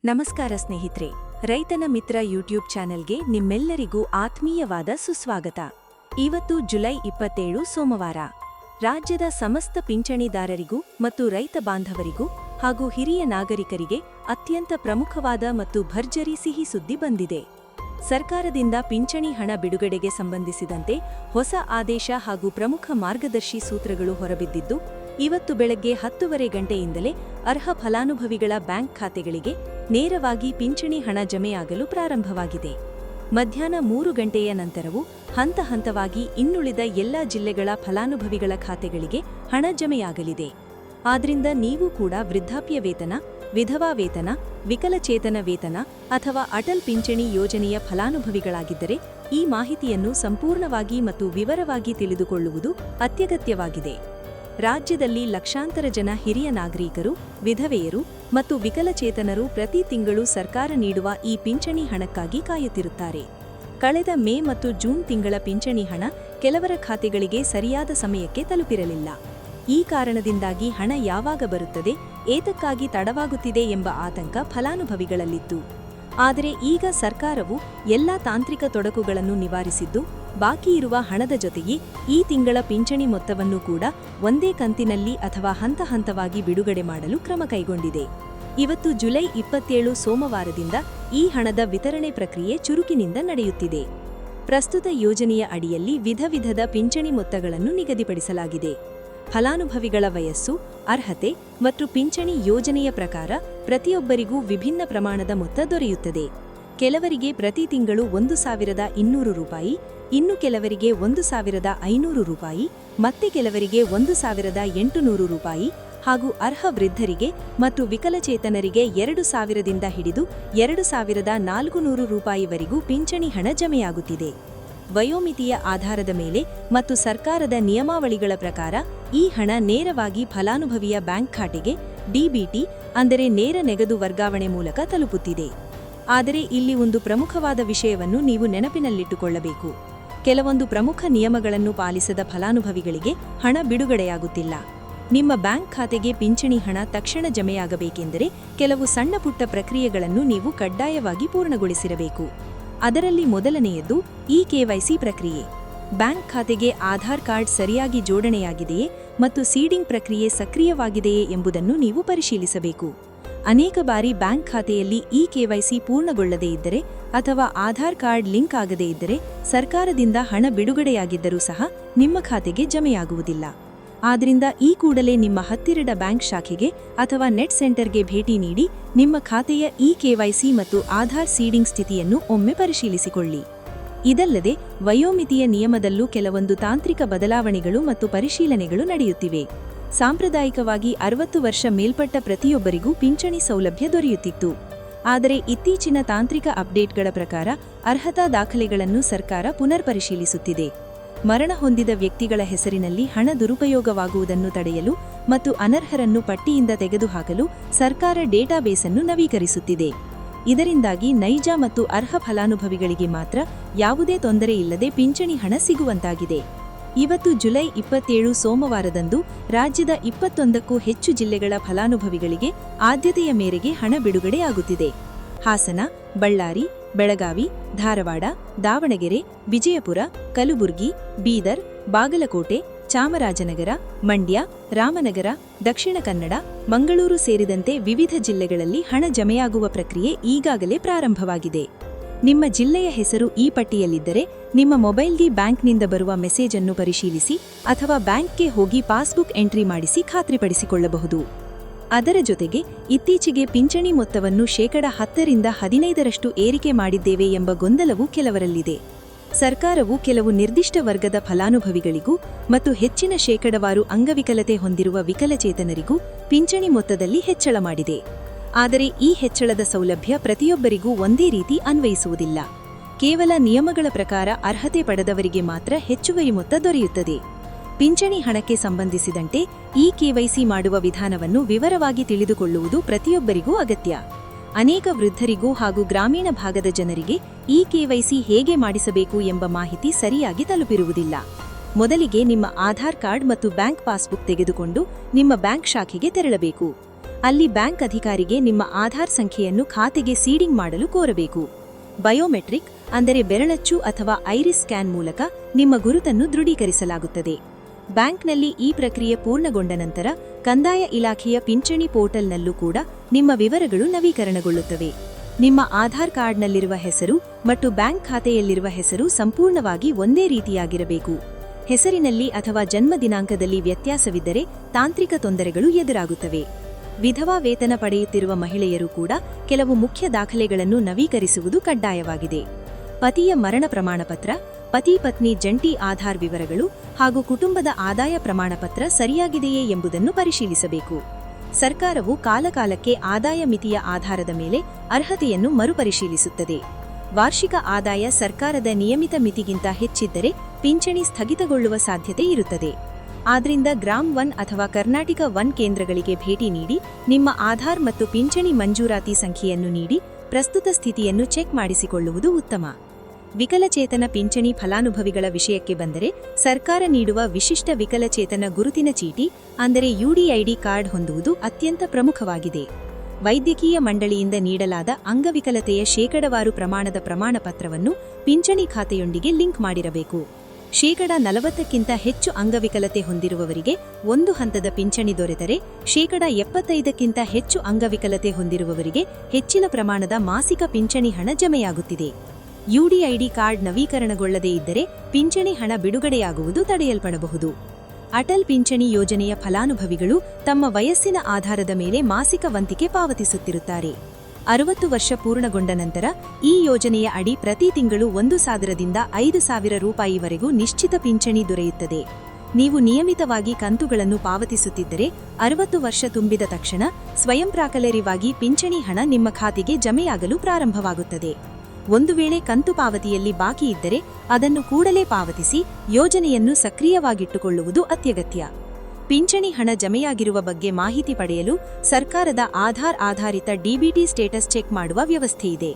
ನಮಸ್ಕಾರ ಸ್ನೇಹಿತರೆ, ರೈತನ ಮಿತ್ರ ಯೂಟ್ಯೂಬ್ ಚಾನೆಲ್ಗೆ ನಿಮ್ಮೆಲ್ಲರಿಗೂ ಆತ್ಮೀಯವಾದ ಸುಸ್ವಾಗತ. ಇವತ್ತು ಜುಲೈ 27 ಸೋಮವಾರ. ರಾಜ್ಯದ ಸಮಸ್ತ ಪಿಂಚಣಿದಾರರಿಗೂ ಮತ್ತು ರೈತ ಬಾಂಧವರಿಗೂ ಹಾಗೂ ಹಿರಿಯ ನಾಗರಿಕರಿಗೆ ಅತ್ಯಂತ ಪ್ರಮುಖವಾದ ಮತ್ತು ಭರ್ಜರಿ ಸಿಹಿ ಸುದ್ದಿ ಬಂದಿದೆ. ಸರ್ಕಾರದಿಂದ ಪಿಂಚಣಿ ಹಣ ಬಿಡುಗಡೆಗೆ ಸಂಬಂಧಿಸಿದಂತೆ ಹೊಸ ಆದೇಶ ಹಾಗೂ ಪ್ರಮುಖ ಮಾರ್ಗದರ್ಶಿ ಸೂತ್ರಗಳು ಹೊರಬಿದ್ದಿದ್ದು, ಇವತ್ತು ಬೆಳಗ್ಗೆ 10:30 ಗಂಟೆಯಿಂದಲೇ ಅರ್ಹ ಫಲಾನುಭವಿಗಳ ಬ್ಯಾಂಕ್ ಖಾತೆಗಳಿಗೆ ನೇರವಾಗಿ ಪಿಂಚಣಿ ಹಣ ಜಮೆಯಾಗಲು ಪ್ರಾರಂಭವಾಗಿದೆ. ಮಧ್ಯಾಹ್ನ 3 ಗಂಟೆಯ ನಂತರವೂ ಹಂತ ಹಂತವಾಗಿ ಇನ್ನುಳಿದ ಎಲ್ಲಾ ಜಿಲ್ಲೆಗಳ ಫಲಾನುಭವಿಗಳ ಖಾತೆಗಳಿಗೆ ಹಣ ಜಮೆಯಾಗಲಿದೆ. ಆದ್ರಿಂದ ನೀವು ಕೂಡ ವೃದ್ಧಾಪ್ಯ ವೇತನ, ವಿಧವಾ ವೇತನ, ವಿಕಲಚೇತನ ವೇತನ ಅಥವಾ ಅಟಲ್ ಪಿಂಚಣಿ ಯೋಜನೆಯ ಫಲಾನುಭವಿಗಳಾಗಿದ್ದರೆ ಈ ಮಾಹಿತಿಯನ್ನು ಸಂಪೂರ್ಣವಾಗಿ ಮತ್ತು ವಿವರವಾಗಿ ತಿಳಿದುಕೊಳ್ಳುವುದು ಅತ್ಯಗತ್ಯವಾಗಿದೆ. ರಾಜ್ಯದಲ್ಲಿ ಲಕ್ಷಾಂತರ ಜನ ಹಿರಿಯ ನಾಗರಿಕರು, ವಿಧವೆಯರು ಮತ್ತು ವಿಕಲಚೇತನರು ಪ್ರತಿ ತಿಂಗಳು ಸರ್ಕಾರ ನೀಡುವ ಈ ಪಿಂಚಣಿ ಹಣಕ್ಕಾಗಿ ಕಾಯುತ್ತಿರುತ್ತಾರೆ. ಕಳೆದ ಮೇ ಮತ್ತು ಜೂನ್ ತಿಂಗಳ ಪಿಂಚಣಿ ಹಣ ಕೆಲವರ ಖಾತೆಗಳಿಗೆ ಸರಿಯಾದ ಸಮಯಕ್ಕೆ ತಲುಪಿರಲಿಲ್ಲ. ಈ ಕಾರಣದಿಂದಾಗಿ ಹಣ ಯಾವಾಗ ಬರುತ್ತದೆ, ಏತಕ್ಕಾಗಿ ತಡವಾಗುತ್ತಿದೆ ಎಂಬ ಆತಂಕ ಫಲಾನುಭವಿಗಳಲ್ಲಿತ್ತು. ಆದರೆ ಈಗ ಸರ್ಕಾರವು ಎಲ್ಲಾ ತಾಂತ್ರಿಕ ತೊಡಕುಗಳನ್ನು ನಿವಾರಿಸಿದ್ದು, ಬಾಕಿ ಇರುವ ಹಣದ ಜೊತೆಗೆ ಈ ತಿಂಗಳ ಪಿಂಚಣಿ ಮೊತ್ತವನ್ನು ಕೂಡ ಒಂದೇ ಕಂತಿನಲ್ಲಿ ಅಥವಾ ಹಂತ ಹಂತವಾಗಿ ಬಿಡುಗಡೆ ಮಾಡಲು ಕ್ರಮ ಕೈಗೊಂಡಿದೆ. ಇವತ್ತು ಜುಲೈ 27 ಸೋಮವಾರದಿಂದ ಈ ಹಣದ ವಿತರಣೆ ಪ್ರಕ್ರಿಯೆ ಚುರುಕಿನಿಂದ ನಡೆಯುತ್ತಿದೆ. ಪ್ರಸ್ತುತ ಯೋಜನೆಯ ಅಡಿಯಲ್ಲಿ ವಿಧದ ಪಿಂಚಣಿ ಮೊತ್ತಗಳನ್ನು ನಿಗದಿಪಡಿಸಲಾಗಿದೆ. ಫಲಾನುಭವಿಗಳ ವಯಸ್ಸು, ಅರ್ಹತೆ ಮತ್ತು ಪಿಂಚಣಿ ಯೋಜನೆಯ ಪ್ರಕಾರ ಪ್ರತಿಯೊಬ್ಬರಿಗೂ ವಿಭಿನ್ನ ಪ್ರಮಾಣದ ಮೊತ್ತ ದೊರೆಯುತ್ತದೆ. ಕೆಲವರಿಗೆ ಪ್ರತಿ ತಿಂಗಳು 1,200 ರೂಪಾಯಿ, ಇನ್ನು ಕೆಲವರಿಗೆ 1,500 ರೂಪಾಯಿ, ಮತ್ತೆ ಕೆಲವರಿಗೆ 1,800 ರೂಪಾಯಿ ಹಾಗೂ ಅರ್ಹ ವೃದ್ಧರಿಗೆ ಮತ್ತು ವಿಕಲಚೇತನರಿಗೆ 2,000ದಿಂದ ಹಿಡಿದು 2,400 ರೂಪಾಯಿವರೆಗೂ ಪಿಂಚಣಿ ಹಣ ಜಮೆಯಾಗುತ್ತಿದೆ. ವಯೋಮಿತಿಯ ಆಧಾರದ ಮೇಲೆ ಮತ್ತು ಸರ್ಕಾರದ ನಿಯಮಾವಳಿಗಳ ಪ್ರಕಾರ ಈ ಹಣ ನೇರವಾಗಿ ಫಲಾನುಭವಿಯ ಬ್ಯಾಂಕ್ ಖಾತೆಗೆ ಡಿಬಿಟಿ ಅಂದರೆ ನೇರ ನಗದು ವರ್ಗಾವಣೆ ಮೂಲಕ ತಲುಪುತ್ತಿದೆ. ಆದರೆ ಇಲ್ಲಿ ಒಂದು ಪ್ರಮುಖವಾದ ವಿಷಯವನ್ನು ನೀವು ನೆನಪಿನಲ್ಲಿಟ್ಟುಕೊಳ್ಳಬೇಕು. ಕೆಲವೊಂದು ಪ್ರಮುಖ ನಿಯಮಗಳನ್ನು ಪಾಲಿಸದ ಫಲಾನುಭವಿಗಳಿಗೆ ಹಣ ಬಿಡುಗಡೆಯಾಗುತ್ತಿಲ್ಲ. ನಿಮ್ಮ ಬ್ಯಾಂಕ್ ಖಾತೆಗೆ ಪಿಂಚಣಿ ಹಣ ತಕ್ಷಣ ಜಮೆಯಾಗಬೇಕೆಂದರೆ ಕೆಲವು ಸಣ್ಣಪುಟ್ಟ ಪ್ರಕ್ರಿಯೆಗಳನ್ನು ನೀವು ಕಡ್ಡಾಯವಾಗಿ ಪೂರ್ಣಗೊಳಿಸಿರಬೇಕು. ಅದರಲ್ಲಿ ಮೊದಲನೆಯದು KYC ಪ್ರಕ್ರಿಯೆ. ಬ್ಯಾಂಕ್ ಖಾತೆಗೆ ಆಧಾರ್ ಕಾರ್ಡ್ ಸರಿಯಾಗಿ ಜೋಡಣೆಯಾಗಿದೆಯೇ ಮತ್ತು ಸೀಡಿಂಗ್ ಪ್ರಕ್ರಿಯೆ ಸಕ್ರಿಯವಾಗಿದೆಯೇ ಎಂಬುದನ್ನು ನೀವು ಪರಿಶೀಲಿಸಬೇಕು. ಅನೇಕ ಬಾರಿ ಬ್ಯಾಂಕ್ ಖಾತೆಯಲ್ಲಿ KYC ಪೂರ್ಣಗೊಳ್ಳದೇ ಇದ್ದರೆ ಅಥವಾ ಆಧಾರ್ ಕಾರ್ಡ್ ಲಿಂಕ್ ಆಗದೇ ಇದ್ದರೆ ಸರ್ಕಾರದಿಂದ ಹಣ ಬಿಡುಗಡೆಯಾಗಿದ್ದರೂ ಸಹ ನಿಮ್ಮ ಖಾತೆಗೆ ಜಮೆಯಾಗುವುದಿಲ್ಲ. ಆದ್ದರಿಂದ ಈ ಕೂಡಲೇ ನಿಮ್ಮ ಹತ್ತಿರದ ಬ್ಯಾಂಕ್ ಶಾಖೆಗೆ ಅಥವಾ ನೆಟ್ ಸೆಂಟರ್ಗೆ ಭೇಟಿ ನೀಡಿ ನಿಮ್ಮ ಖಾತೆಯ KYC ಮತ್ತು ಆಧಾರ್ ಸೀಡಿಂಗ್ ಸ್ಥಿತಿಯನ್ನು ಒಮ್ಮೆ ಪರಿಶೀಲಿಸಿಕೊಳ್ಳಿ. ಇದಲ್ಲದೆ ವಯೋಮಿತಿಯ ನಿಯಮದಲ್ಲೂ ಕೆಲವೊಂದು ತಾಂತ್ರಿಕ ಬದಲಾವಣೆಗಳು ಮತ್ತು ಪರಿಶೀಲನೆಗಳು ನಡೆಯುತ್ತಿವೆ. ಸಾಂಪ್ರದಾಯಿಕವಾಗಿ 60 ವರ್ಷ ಮೇಲ್ಪಟ್ಟ ಪ್ರತಿಯೊಬ್ಬರಿಗೂ ಪಿಂಚಣಿ ಸೌಲಭ್ಯ ದೊರೆಯುತ್ತಿತ್ತು. ಆದರೆ ಇತ್ತೀಚಿನ ತಾಂತ್ರಿಕ ಅಪ್ಡೇಟ್ಗಳ ಪ್ರಕಾರ ಅರ್ಹತಾ ದಾಖಲೆಗಳನ್ನು ಸರ್ಕಾರ ಪುನರ್ ಪರಿಶೀಲಿಸುತ್ತಿದೆ. ಮರಣ ಹೊಂದಿದ ವ್ಯಕ್ತಿಗಳ ಹೆಸರಿನಲ್ಲಿ ಹಣ ದುರುಪಯೋಗವಾಗುವುದನ್ನು ತಡೆಯಲು ಮತ್ತು ಅನರ್ಹರನ್ನು ಪಟ್ಟಿಯಿಂದ ತೆಗೆದುಹಾಕಲು ಸರ್ಕಾರ ಡೇಟಾಬೇಸ್ ಅನ್ನು ನವೀಕರಿಸುತ್ತಿದೆ. ಇದರಿಂದಾಗಿ ನೈಜ ಮತ್ತು ಅರ್ಹ ಫಲಾನುಭವಿಗಳಿಗೆ ಮಾತ್ರ ಯಾವುದೇ ತೊಂದರೆ ಇಲ್ಲದೆ ಪಿಂಚಣಿ ಹಣ ಸಿಗುವಂತಾಗಿದೆ. ಇವತ್ತು ಜುಲೈ 27 ಸೋಮವಾರದಂದು ರಾಜ್ಯದ 21ಕ್ಕೂ ಹೆಚ್ಚು ಜಿಲ್ಲೆಗಳ ಫಲಾನುಭವಿಗಳಿಗೆ ಆದ್ಯತೆಯ ಮೇರೆಗೆ ಹಣ ಬಿಡುಗಡೆಯಾಗುತ್ತಿದೆ. ಹಾಸನ, ಬಳ್ಳಾರಿ, ಬೆಳಗಾವಿ, ಧಾರವಾಡ, ದಾವಣಗೆರೆ, ವಿಜಯಪುರ, ಕಲಬುರಗಿ, ಬೀದರ್, ಬಾಗಲಕೋಟೆ, ಚಾಮರಾಜನಗರ, ಮಂಡ್ಯ, ರಾಮನಗರ, ದಕ್ಷಿಣ ಕನ್ನಡ, ಮಂಗಳೂರು ಸೇರಿದಂತೆ ವಿವಿಧ ಜಿಲ್ಲೆಗಳಲ್ಲಿ ಹಣ ಜಮೆಯಾಗುವ ಪ್ರಕ್ರಿಯೆ ಈಗಾಗಲೇ ಪ್ರಾರಂಭವಾಗಿದೆ. ನಿಮ್ಮ ಜಿಲ್ಲೆಯ ಹೆಸರು ಈ ಪಟ್ಟಿಯಲ್ಲಿದ್ದರೆ ನಿಮ್ಮ ಮೊಬೈಲ್ಗೆ ಬ್ಯಾಂಕ್ನಿಂದ ಬರುವ ಮೆಸೇಜ್ ಅನ್ನು ಪರಿಶೀಲಿಸಿ ಅಥವಾ ಬ್ಯಾಂಕ್ಗೆ ಹೋಗಿ ಪಾಸ್ಬುಕ್ ಎಂಟ್ರಿ ಮಾಡಿಸಿ ಖಾತ್ರಿಪಡಿಸಿಕೊಳ್ಳಬಹುದು. ಅದರ ಜೊತೆಗೆ ಇತ್ತೀಚೆಗೆ ಪಿಂಚಣಿ ಮೊತ್ತವನ್ನು 10% 15% ಏರಿಕೆ ಮಾಡಿದ್ದೇವೆ ಎಂಬ ಗೊಂದಲವೂ ಕೆಲವರಲ್ಲಿದೆ. ಸರ್ಕಾರವು ಕೆಲವು ನಿರ್ದಿಷ್ಟ ವರ್ಗದ ಫಲಾನುಭವಿಗಳಿಗೂ ಮತ್ತು ಹೆಚ್ಚಿನ ಶೇಕಡವಾರು ಅಂಗವಿಕಲತೆ ಹೊಂದಿರುವ ವಿಕಲಚೇತನರಿಗೂ ಪಿಂಚಣಿ ಮೊತ್ತದಲ್ಲಿ ಹೆಚ್ಚಳ ಮಾಡಿದೆ. ಆದರೆ ಈ ಹೆಚ್ಚಳದ ಸೌಲಭ್ಯ ಪ್ರತಿಯೊಬ್ಬರಿಗೂ ಒಂದೇ ರೀತಿ ಅನ್ವಯಿಸುವುದಿಲ್ಲ. ಕೇವಲ ನಿಯಮಗಳ ಪ್ರಕಾರ ಅರ್ಹತೆ ಪಡೆದವರಿಗೆ ಮಾತ್ರ ಹೆಚ್ಚುವರಿ ಮೊತ್ತ ದೊರೆಯುತ್ತದೆ. ಪಿಂಚಣಿ ಹಣಕ್ಕೆ ಸಂಬಂಧಿಸಿದಂತೆ KYC ಮಾಡುವ ವಿಧಾನವನ್ನು ವಿವರವಾಗಿ ತಿಳಿದುಕೊಳ್ಳುವುದು ಪ್ರತಿಯೊಬ್ಬರಿಗೂ ಅಗತ್ಯ. ಅನೇಕ ವೃದ್ಧರಿಗೂ ಹಾಗೂ ಗ್ರಾಮೀಣ ಭಾಗದ ಜನರಿಗೆ KYC ಹೇಗೆ ಮಾಡಿಸಬೇಕು ಎಂಬ ಮಾಹಿತಿ ಸರಿಯಾಗಿ ತಲುಪಿರುವುದಿಲ್ಲ. ಮೊದಲಿಗೆ ನಿಮ್ಮ ಆಧಾರ್ ಕಾರ್ಡ್ ಮತ್ತು ಬ್ಯಾಂಕ್ ಪಾಸ್ಬುಕ್ ತೆಗೆದುಕೊಂಡು ನಿಮ್ಮ ಬ್ಯಾಂಕ್ ಶಾಖೆಗೆ ತೆರಳಬೇಕು. ಅಲ್ಲಿ ಬ್ಯಾಂಕ್ ಅಧಿಕಾರಿಗೆ ನಿಮ್ಮ ಆಧಾರ್ ಸಂಖ್ಯೆಯನ್ನು ಖಾತೆಗೆ ಸೀಡಿಂಗ್ ಮಾಡಲು ಕೋರಬೇಕು. ಬಯೋಮೆಟ್ರಿಕ್ ಅಂದರೆ ಬೆರಳಚ್ಚು ಅಥವಾ ಐರಿಸ್ ಸ್ಕ್ಯಾನ್ ಮೂಲಕ ನಿಮ್ಮ ಗುರುತನ್ನು ದೃಢೀಕರಿಸಲಾಗುತ್ತದೆ. ಬ್ಯಾಂಕ್ನಲ್ಲಿ ಈ ಪ್ರಕ್ರಿಯೆ ಪೂರ್ಣಗೊಂಡ ನಂತರ ಕಂದಾಯ ಇಲಾಖೆಯ ಪಿಂಚಣಿ ಪೋರ್ಟಲ್ನಲ್ಲೂ ಕೂಡ ನಿಮ್ಮ ವಿವರಗಳು ನವೀಕರಣಗೊಳ್ಳುತ್ತವೆ. ನಿಮ್ಮ ಆಧಾರ್ ಕಾರ್ಡ್ನಲ್ಲಿರುವ ಹೆಸರು ಮತ್ತು ಬ್ಯಾಂಕ್ ಖಾತೆಯಲ್ಲಿರುವ ಹೆಸರು ಸಂಪೂರ್ಣವಾಗಿ ಒಂದೇ ರೀತಿಯಾಗಿರಬೇಕು. ಹೆಸರಿನಲ್ಲಿ ಅಥವಾ ಜನ್ಮ ದಿನಾಂಕದಲ್ಲಿ ವ್ಯತ್ಯಾಸವಿದ್ದರೆ ತಾಂತ್ರಿಕ ತೊಂದರೆಗಳು ಎದುರಾಗುತ್ತವೆ. ವಿಧವಾ ವೇತನ ಪಡೆಯುತ್ತಿರುವ ಮಹಿಳೆಯರು ಕೂಡ ಕೆಲವು ಮುಖ್ಯ ದಾಖಲೆಗಳನ್ನು ನವೀಕರಿಸುವುದು ಕಡ್ಡಾಯವಾಗಿದೆ. ಪತಿಯ ಮರಣ ಪ್ರಮಾಣಪತ್ರ, ಪತಿ ಪತ್ನಿ ಜಂಟಿ ಆಧಾರ್ ವಿವರಗಳು ಹಾಗೂ ಕುಟುಂಬದ ಆದಾಯ ಪ್ರಮಾಣಪತ್ರ ಸರಿಯಾಗಿದೆಯೇ ಎಂಬುದನ್ನು ಪರಿಶೀಲಿಸಬೇಕು. ಸರ್ಕಾರವು ಕಾಲಕಾಲಕ್ಕೆ ಆದಾಯ ಮಿತಿಯ ಆಧಾರದ ಮೇಲೆ ಅರ್ಹತೆಯನ್ನು ಮರುಪರಿಶೀಲಿಸುತ್ತದೆ. ವಾರ್ಷಿಕ ಆದಾಯ ಸರ್ಕಾರದ ನಿಯಮಿತ ಮಿತಿಗಿಂತ ಹೆಚ್ಚಿದ್ದರೆ ಪಿಂಚಣಿ ಸ್ಥಗಿತಗೊಳ್ಳುವ ಸಾಧ್ಯತೆ ಇರುತ್ತದೆ. ಆದ್ರಿಂದ ಗ್ರಾಮ್ 1 ಅಥವಾ ಕರ್ನಾಟಕ 1 ಕೇಂದ್ರಗಳಿಗೆ ಭೇಟಿ ನೀಡಿ ನಿಮ್ಮ ಆಧಾರ್ ಮತ್ತು ಪಿಂಚಣಿ ಮಂಜೂರಾತಿ ಸಂಖ್ಯೆಯನ್ನು ನೀಡಿ ಪ್ರಸ್ತುತ ಸ್ಥಿತಿಯನ್ನು ಚೆಕ್ ಮಾಡಿಸಿಕೊಳ್ಳುವುದು ಉತ್ತಮ. ವಿಕಲಚೇತನ ಪಿಂಚಣಿ ಫಲಾನುಭವಿಗಳ ವಿಷಯಕ್ಕೆ ಬಂದರೆ ಸರ್ಕಾರ ನೀಡುವ ವಿಶಿಷ್ಟ ವಿಕಲಚೇತನ ಗುರುತಿನ ಚೀಟಿ ಅಂದರೆ ಯುಡಿಐಡಿ ಕಾರ್ಡ್ ಹೊಂದುವುದು ಅತ್ಯಂತ ಪ್ರಮುಖವಾಗಿದೆ. ವೈದ್ಯಕೀಯ ಮಂಡಳಿಯಿಂದ ನೀಡಲಾದ ಅಂಗವಿಕಲತೆಯ ಶೇಕಡವಾರು ಪ್ರಮಾಣದ ಪ್ರಮಾಣಪತ್ರವನ್ನು ಪಿಂಚಣಿ ಖಾತೆಯೊಂದಿಗೆ ಲಿಂಕ್ ಮಾಡಿರಬೇಕು. 40% ಹೆಚ್ಚು ಅಂಗವಿಕಲತೆ ಹೊಂದಿರುವವರಿಗೆ ಒಂದು ಹಂತದ ಪಿಂಚಣಿ ದೊರೆತರೆ 75% ಹೆಚ್ಚು ಅಂಗವಿಕಲತೆ ಹೊಂದಿರುವವರಿಗೆ ಹೆಚ್ಚಿನ ಪ್ರಮಾಣದ ಮಾಸಿಕ ಪಿಂಚಣಿ ಹಣ ಜಮೆಯಾಗುತ್ತಿದೆ. ಯುಡಿಐಡಿ ಕಾರ್ಡ್ ನವೀಕರಣಗೊಳ್ಳದೇ ಇದ್ದರೆ ಪಿಂಚಣಿ ಹಣ ಬಿಡುಗಡೆಯಾಗುವುದು ತಡೆಯಲ್ಪಡಬಹುದು. ಅಟಲ್ ಪಿಂಚಣಿ ಯೋಜನೆಯ ಫಲಾನುಭವಿಗಳು ತಮ್ಮ ವಯಸ್ಸಿನ ಆಧಾರದ ಮೇಲೆ ಮಾಸಿಕ ವಂತಿಗೆ ಪಾವತಿಸುತ್ತಿರುತ್ತಾರೆ. 60 ವರ್ಷ ಪೂರ್ಣಗೊಂಡ ನಂತರ ಈ ಯೋಜನೆಯ ಅಡಿ ಪ್ರತಿ ತಿಂಗಳು 1,000 ರಿಂದ 5,000 ರೂಪಾಯಿವರೆಗೂ ನಿಶ್ಚಿತ ಪಿಂಚಣಿ ದೊರೆಯುತ್ತದೆ. ನೀವು ನಿಯಮಿತವಾಗಿ ಕಂತುಗಳನ್ನು ಪಾವತಿಸುತ್ತಿದ್ದರೆ 60 ವರ್ಷ ತುಂಬಿದ ತಕ್ಷಣ ಸ್ವಯಂಪ್ರಾಕಲರಿವಾಗಿ ಪಿಂಚಣಿ ಹಣ ನಿಮ್ಮ ಖಾತೆಗೆ ಜಮೆಯಾಗಲು ಪ್ರಾರಂಭವಾಗುತ್ತದೆ. ಒಂದು ವೇಳೆ ಕಂತು ಪಾವತಿಯಲ್ಲಿ ಬಾಕಿ ಇದ್ದರೆ ಅದನ್ನು ಕೂಡಲೇ ಪಾವತಿಸಿ ಯೋಜನೆಯನ್ನು ಸಕ್ರಿಯವಾಗಿಟ್ಟುಕೊಳ್ಳುವುದು ಅತ್ಯಗತ್ಯ. ಪಿಂಚಣಿ ಹಣ ಜಮೆಯಾಗಿರುವ ಬಗ್ಗೆ ಮಾಹಿತಿ ಪಡೆಯಲು ಸರ್ಕಾರದ ಆಧಾರ್ ಆಧಾರಿತ ಡಿಬಿಟಿ ಸ್ಟೇಟಸ್ ಚೆಕ್ ಮಾಡುವ ವ್ಯವಸ್ಥೆಯಿದೆ.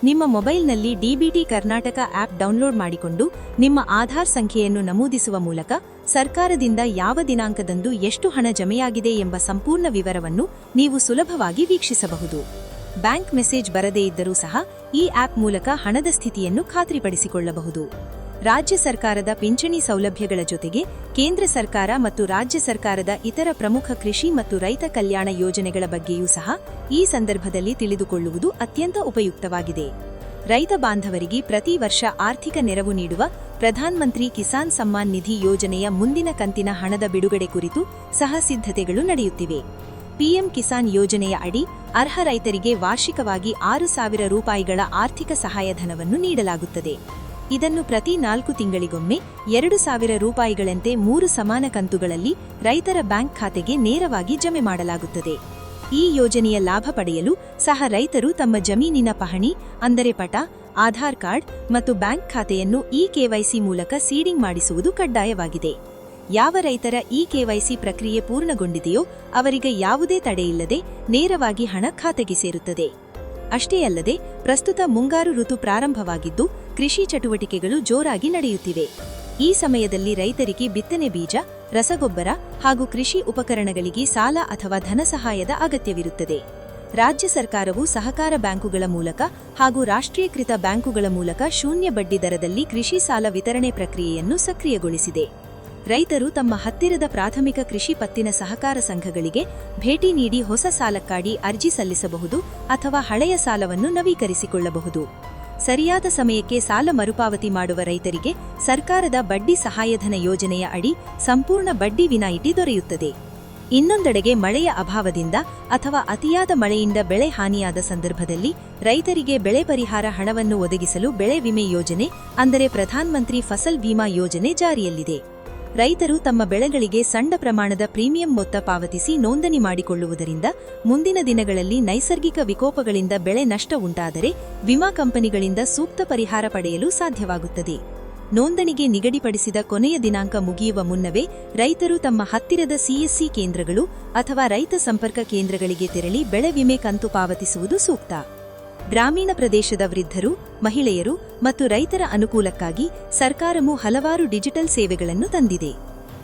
ನಿಮ್ಮ ಮೊಬೈಲ್ನಲ್ಲಿ ಡಿಬಿಟಿ ಕರ್ನಾಟಕ ಆಪ್ ಡೌನ್ಲೋಡ್ ಮಾಡಿಕೊಂಡು ನಿಮ್ಮ ಆಧಾರ್ ಸಂಖ್ಯೆಯನ್ನು ನಮೂದಿಸುವ ಮೂಲಕ ಸರ್ಕಾರದಿಂದ ಯಾವ ದಿನಾಂಕದಂದು ಎಷ್ಟು ಹಣ ಜಮೆಯಾಗಿದೆ ಎಂಬ ಸಂಪೂರ್ಣ ವಿವರವನ್ನು ನೀವು ಸುಲಭವಾಗಿ ವೀಕ್ಷಿಸಬಹುದು. ಬ್ಯಾಂಕ್ ಮೆಸೇಜ್ ಬರದೇ ಇದ್ದರೂ ಸಹ ಈ ಆಪ್ ಮೂಲಕ ಹಣದ ಸ್ಥಿತಿಯನ್ನು ಖಾತ್ರಿಪಡಿಸಿಕೊಳ್ಳಬಹುದು. ರಾಜ್ಯ ಸರ್ಕಾರದ ಪಿಂಚಣಿ ಸೌಲಭ್ಯಗಳ ಜೊತೆಗೆ ಕೇಂದ್ರ ಸರ್ಕಾರ ಮತ್ತು ರಾಜ್ಯ ಸರ್ಕಾರದ ಇತರ ಪ್ರಮುಖ ಕೃಷಿ ಮತ್ತು ರೈತ ಕಲ್ಯಾಣ ಯೋಜನೆಗಳ ಬಗ್ಗೆಯೂ ಸಹ ಈ ಸಂದರ್ಭದಲ್ಲಿ ತಿಳಿದುಕೊಳ್ಳುವುದು ಅತ್ಯಂತ ಉಪಯುಕ್ತವಾಗಿದೆ. ರೈತ ಬಾಂಧವರಿಗೆ ಪ್ರತಿ ವರ್ಷ ಆರ್ಥಿಕ ನೆರವು ನೀಡುವ ಪ್ರಧಾನಮಂತ್ರಿ ಕಿಸಾನ್ ಸಮ್ಮಾನ್ ನಿಧಿ ಯೋಜನೆಯ ಮುಂದಿನ ಕಂತಿನ ಹಣದ ಬಿಡುಗಡೆ ಕುರಿತು ಸಹ ಸಿದ್ಧತೆಗಳು ನಡೆಯುತ್ತಿವೆ. ಪಿಎಂ ಕಿಸಾನ್ ಯೋಜನೆಯ ಅಡಿ ಅರ್ಹ ರೈತರಿಗೆ ವಾರ್ಷಿಕವಾಗಿ 6,000 ರೂಪಾಯಿಗಳ ಆರ್ಥಿಕ ಸಹಾಯಧನವನ್ನು ನೀಡಲಾಗುತ್ತದೆ. ಇದನ್ನು ಪ್ರತಿ 4 ತಿಂಗಳಿಗೊಮ್ಮೆ 2,000 ರೂಪಾಯಿಗಳಂತೆ 3 ಸಮಾನ ಕಂತುಗಳಲ್ಲಿ ರೈತರ ಬ್ಯಾಂಕ್ ಖಾತೆಗೆ ನೇರವಾಗಿ ಜಮೆ ಮಾಡಲಾಗುತ್ತದೆ. ಈ ಯೋಜನೆಯ ಲಾಭ ಪಡೆಯಲು ಸಹ ರೈತರು ತಮ್ಮ ಜಮೀನಿನ ಪಹಣಿ ಅಂದರೆ ಪಟ, ಆಧಾರ್ ಕಾರ್ಡ್ ಮತ್ತು ಬ್ಯಾಂಕ್ ಖಾತೆಯನ್ನು ಇಕೆವೈಸಿ ಮೂಲಕ ಸೀಡಿಂಗ್ ಮಾಡಿಸುವುದು ಕಡ್ಡಾಯವಾಗಿದೆ. ಯಾವ ರೈತರ ಇಕೆವೈಸಿ ಪ್ರಕ್ರಿಯೆ ಪೂರ್ಣಗೊಂಡಿದೆಯೋ ಅವರಿಗೆ ಯಾವುದೇ ತಡೆಯಿಲ್ಲದೆ ನೇರವಾಗಿ ಹಣ ಖಾತೆಗೆ ಸೇರುತ್ತದೆ. ಅಷ್ಟೇ ಅಲ್ಲದೆ ಪ್ರಸ್ತುತ ಮುಂಗಾರು ಋತು ಪ್ರಾರಂಭವಾಗಿದ್ದು ಕೃಷಿ ಚಟುವಟಿಕೆಗಳು ಜೋರಾಗಿ ನಡೆಯುತ್ತಿವೆ. ಈ ಸಮಯದಲ್ಲಿ ರೈತರಿಗೆ ಬಿತ್ತನೆ ಬೀಜ, ರಸಗೊಬ್ಬರ ಹಾಗೂ ಕೃಷಿ ಉಪಕರಣಗಳಿಗೆ ಸಾಲ ಅಥವಾ ಧನಸಹಾಯದ ಅಗತ್ಯವಿರುತ್ತದೆ. ರಾಜ್ಯ ಸರ್ಕಾರವು ಸಹಕಾರ ಬ್ಯಾಂಕುಗಳ ಮೂಲಕ ಹಾಗೂ ರಾಷ್ಟ್ರೀಕೃತ ಬ್ಯಾಂಕುಗಳ ಮೂಲಕ ಶೂನ್ಯ ಬಡ್ಡಿ ದರದಲ್ಲಿ ಕೃಷಿ ಸಾಲ ವಿತರಣೆ ಪ್ರಕ್ರಿಯೆಯನ್ನು ಸಕ್ರಿಯಗೊಳಿಸಿದೆ. ರೈತರು ತಮ್ಮ ಹತ್ತಿರದ ಪ್ರಾಥಮಿಕ ಕೃಷಿ ಪತ್ತಿನ ಸಹಕಾರ ಸಂಘಗಳಿಗೆ ಭೇಟಿ ನೀಡಿ ಹೊಸ ಸಾಲಕ್ಕಾಗಿ ಅರ್ಜಿ ಸಲ್ಲಿಸಬಹುದು ಅಥವಾ ಹಳೆಯ ಸಾಲವನ್ನು ನವೀಕರಿಸಿಕೊಳ್ಳಬಹುದು. ಸರಿಯಾದ ಸಮಯಕ್ಕೆ ಸಾಲ ಮರುಪಾವತಿ ಮಾಡುವ ರೈತರಿಗೆ ಸರ್ಕಾರದ ಬಡ್ಡಿ ಸಹಾಯಧನ ಯೋಜನೆಯ ಅಡಿ ಸಂಪೂರ್ಣ ಬಡ್ಡಿ ವಿನಾಯಿತಿ ದೊರೆಯುತ್ತದೆ. ಇನ್ನೊಂದೆಡೆಗೆ ಮಳೆಯ ಅಭಾವದಿಂದ ಅಥವಾ ಅತಿಯಾದ ಮಳೆಯಿಂದ ಬೆಳೆ ಹಾನಿಯಾದ ಸಂದರ್ಭದಲ್ಲಿ ರೈತರಿಗೆ ಬೆಳೆ ಪರಿಹಾರ ಹಣವನ್ನು ಒದಗಿಸಲು ಬೆಳೆ ವಿಮೆ ಯೋಜನೆ ಅಂದರೆ ಪ್ರಧಾನಮಂತ್ರಿ ಫಸಲ್ ಬಿಮಾ ಯೋಜನೆ ಜಾರಿಯಲ್ಲಿದೆ. ರೈತರು ತಮ್ಮ ಬೆಳೆಗಳಿಗೆ ಸಣ್ಣ ಪ್ರಮಾಣದ ಪ್ರೀಮಿಯಂ ಮೊತ್ತ ಪಾವತಿಸಿ ನೋಂದಣಿ ಮಾಡಿಕೊಳ್ಳುವುದರಿಂದ ಮುಂದಿನ ದಿನಗಳಲ್ಲಿ ನೈಸರ್ಗಿಕ ವಿಕೋಪಗಳಿಂದ ಬೆಳೆ ನಷ್ಟ ಉಂಟಾದರೆ ವಿಮಾ ಕಂಪನಿಗಳಿಂದ ಸೂಕ್ತ ಪರಿಹಾರ ಪಡೆಯಲು ಸಾಧ್ಯವಾಗುತ್ತದೆ. ನೋಂದಣಿಗೆ ನಿಗದಿಪಡಿಸಿದ ಕೊನೆಯ ದಿನಾಂಕ ಮುಗಿಯುವ ಮುನ್ನವೇ ರೈತರು ತಮ್ಮ ಹತ್ತಿರದ ಸಿಎಸ್ಸಿ ಕೇಂದ್ರಗಳು ಅಥವಾ ರೈತ ಸಂಪರ್ಕ ಕೇಂದ್ರಗಳಿಗೆ ತೆರಳಿ ಬೆಳೆ ವಿಮೆ ಕಂತು ಪಾವತಿಸುವುದು ಸೂಕ್ತ. ಗ್ರಾಮೀಣ ಪ್ರದೇಶದ ವೃದ್ಧರು, ಮಹಿಳೆಯರು ಮತ್ತು ರೈತರ ಅನುಕೂಲಕ್ಕಾಗಿ ಸರ್ಕಾರವು ಹಲವಾರು ಡಿಜಿಟಲ್ ಸೇವೆಗಳನ್ನು ತಂದಿದೆ.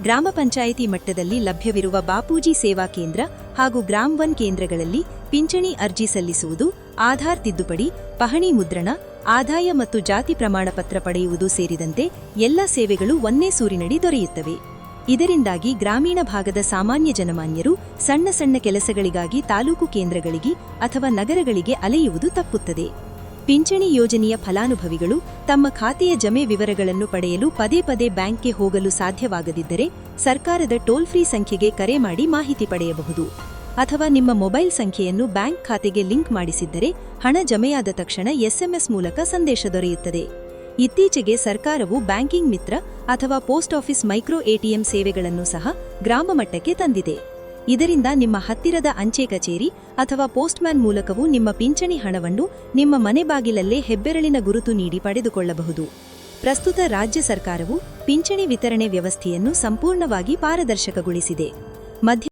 ಗ್ರಾಮ ಪಂಚಾಯಿತಿ ಮಟ್ಟದಲ್ಲಿ ಲಭ್ಯವಿರುವ ಬಾಪೂಜಿ ಸೇವಾ ಕೇಂದ್ರ ಹಾಗೂ ಗ್ರಾಮ್ 1 ಕೇಂದ್ರಗಳಲ್ಲಿ ಪಿಂಚಣಿ ಅರ್ಜಿ ಸಲ್ಲಿಸುವುದು, ಆಧಾರ್ ತಿದ್ದುಪಡಿ, ಪಹಣಿ ಮುದ್ರಣ, ಆದಾಯ ಮತ್ತು ಜಾತಿ ಪ್ರಮಾಣ ಪತ್ರ ಪಡೆಯುವುದು ಸೇರಿದಂತೆ ಎಲ್ಲ ಸೇವೆಗಳು ಒಂದೇ ಸೂರಿನಡಿ ದೊರೆಯುತ್ತವೆ. ಇದರಿಂದಾಗಿ ಗ್ರಾಮೀಣ ಭಾಗದ ಸಾಮಾನ್ಯ ಜನಮಾನ್ಯರು ಸಣ್ಣ ಸಣ್ಣ ಕೆಲಸಗಳಿಗಾಗಿ ತಾಲೂಕು ಕೇಂದ್ರಗಳಿಗೆ ಅಥವಾ ನಗರಗಳಿಗೆ ಅಲೆಯುವುದು ತಪ್ಪುತ್ತದೆ. ಪಿಂಚಣಿ ಯೋಜನೆಯ ಫಲಾನುಭವಿಗಳು ತಮ್ಮ ಖಾತೆಯ ಜಮೆ ವಿವರಗಳನ್ನು ಪಡೆಯಲು ಪದೇ ಪದೇ ಬ್ಯಾಂಕ್ಗೆ ಹೋಗಲು ಸಾಧ್ಯವಾಗದಿದ್ದರೆ ಸರ್ಕಾರದ ಟೋಲ್ ಫ್ರೀ ಸಂಖ್ಯೆಗೆ ಕರೆ ಮಾಡಿ ಮಾಹಿತಿ ಪಡೆಯಬಹುದು. ಅಥವಾ ನಿಮ್ಮ ಮೊಬೈಲ್ ಸಂಖ್ಯೆಯನ್ನು ಬ್ಯಾಂಕ್ ಖಾತೆಗೆ ಲಿಂಕ್ ಮಾಡಿಸಿದ್ದರೆ ಹಣ ಜಮೆಯಾದ ತಕ್ಷಣ SMS ಮೂಲಕ ಸಂದೇಶ ದೊರೆಯುತ್ತದೆ. ಇತ್ತೀಚೆಗೆ ಸರ್ಕಾರವು ಬ್ಯಾಂಕಿಂಗ್ ಮಿತ್ರ ಅಥವಾ ಪೋಸ್ಟ್ ಆಫೀಸ್ ಮೈಕ್ರೋ ATM ಸೇವೆಗಳನ್ನು ಸಹ ಗ್ರಾಮ ಮಟ್ಟಕ್ಕೆ ತಂದಿದೆ. ಇದರಿಂದ ನಿಮ್ಮ ಹತ್ತಿರದ ಅಂಚೆ ಕಚೇರಿ ಅಥವಾ ಪೋಸ್ಟ್ಮ್ಯಾನ್ ಮೂಲಕವೂ ನಿಮ್ಮ ಪಿಂಚಣಿ ಹಣವನ್ನು ನಿಮ್ಮ ಮನೆ ಬಾಗಿಲಲ್ಲೇ ಹೆಬ್ಬೆರಳಿನ ಗುರುತು ನೀಡಿ ಪಡೆದುಕೊಳ್ಳಬಹುದು. ಪ್ರಸ್ತುತ ರಾಜ್ಯ ಸರ್ಕಾರವು ಪಿಂಚಣಿ ವಿತರಣೆ ವ್ಯವಸ್ಥೆಯನ್ನು ಸಂಪೂರ್ಣವಾಗಿ ಪಾರದರ್ಶಕಗೊಳಿಸಿದೆ.